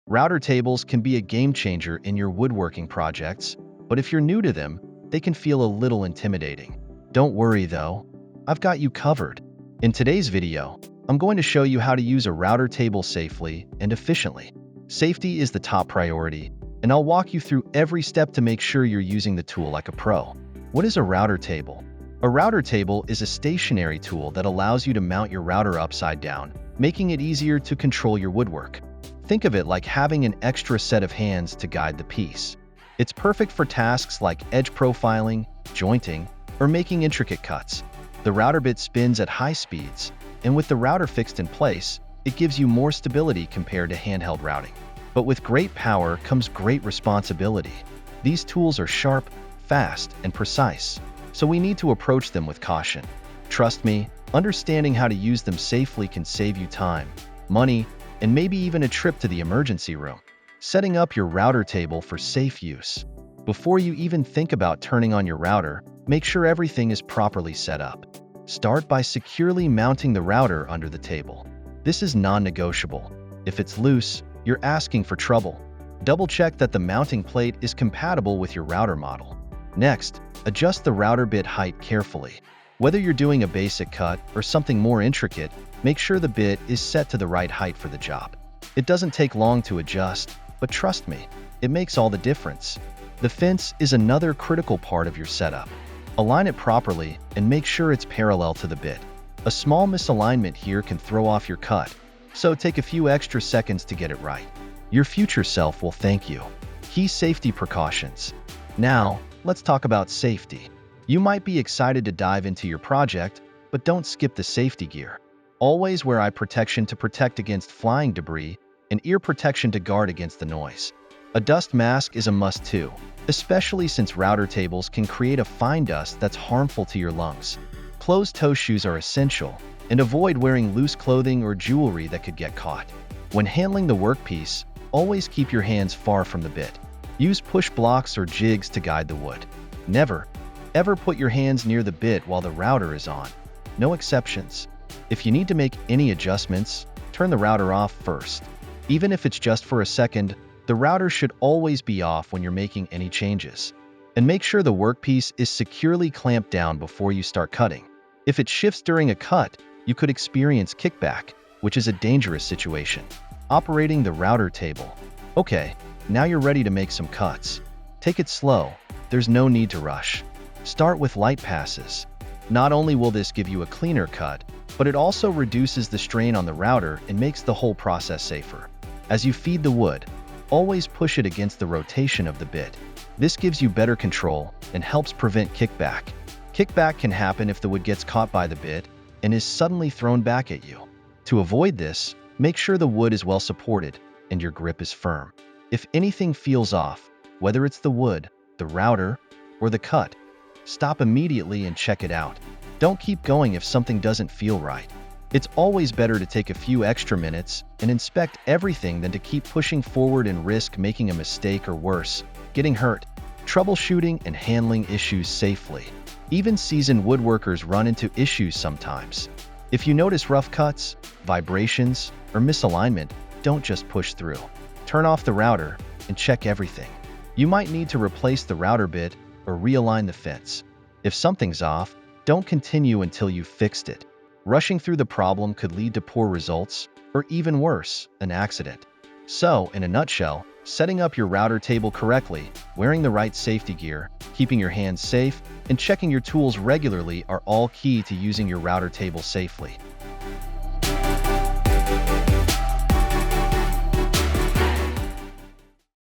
Router tables can be a game changer in your woodworking projects, but if you're new to them, they can feel a little intimidating. Don't worry though, I've got you covered. In today's video, I'm going to show you how to use a router table safely and efficiently. Safety is the top priority, and I'll walk you through every step to make sure you're using the tool like a pro. What is a router table? A router table is a stationary tool that allows you to mount your router upside down, making it easier to control your woodwork. Think of it like having an extra set of hands to guide the piece. It's perfect for tasks like edge profiling, jointing, or making intricate cuts. The router bit spins at high speeds, and with the router fixed in place, it gives you more stability compared to handheld routing. But with great power comes great responsibility. These tools are sharp, fast, and precise, so we need to approach them with caution. Trust me, understanding how to use them safely can save you time, money, and maybe even a trip to the emergency room. Setting up your router table for safe use. Before you even think about turning on your router, make sure everything is properly set up. Start by securely mounting the router under the table. This is non-negotiable. If it's loose, you're asking for trouble. Double-check that the mounting plate is compatible with your router model. Next, adjust the router bit height carefully. Whether you're doing a basic cut or something more intricate, make sure the bit is set to the right height for the job. It doesn't take long to adjust, but trust me, it makes all the difference. The fence is another critical part of your setup. Align it properly and make sure it's parallel to the bit. A small misalignment here can throw off your cut, so take a few extra seconds to get it right. Your future self will thank you. Key safety precautions. Now, let's talk about safety. You might be excited to dive into your project, but don't skip the safety gear. Always wear eye protection to protect against flying debris and ear protection to guard against the noise. A dust mask is a must too, especially since router tables can create a fine dust that's harmful to your lungs. Closed-toe shoes are essential, and avoid wearing loose clothing or jewelry that could get caught. When handling the workpiece, always keep your hands far from the bit. Use push blocks or jigs to guide the wood. Never, ever put your hands near the bit while the router is on. No exceptions. If you need to make any adjustments, turn the router off first. Even if it's just for a second, the router should always be off when you're making any changes. And make sure the workpiece is securely clamped down before you start cutting. If it shifts during a cut, you could experience kickback, which is a dangerous situation. Operating the router table. Okay, now you're ready to make some cuts. Take it slow, there's no need to rush. Start with light passes. Not only will this give you a cleaner cut, but it also reduces the strain on the router and makes the whole process safer. As you feed the wood, always push it against the rotation of the bit. This gives you better control and helps prevent kickback. Kickback can happen if the wood gets caught by the bit and is suddenly thrown back at you. To avoid this, make sure the wood is well supported and your grip is firm. If anything feels off, whether it's the wood, the router, or the cut, stop immediately and check it out. Don't keep going if something doesn't feel right. It's always better to take a few extra minutes and inspect everything than to keep pushing forward and risk making a mistake or worse, getting hurt. Troubleshooting and handling issues safely. Even seasoned woodworkers run into issues sometimes. If you notice rough cuts, vibrations, or misalignment, don't just push through. Turn off the router and check everything. You might need to replace the router bit or realign the fence. If something's off, don't continue until you've fixed it. Rushing through the problem could lead to poor results, or even worse, an accident. So, in a nutshell, setting up your router table correctly, wearing the right safety gear, keeping your hands safe, and checking your tools regularly are all key to using your router table safely.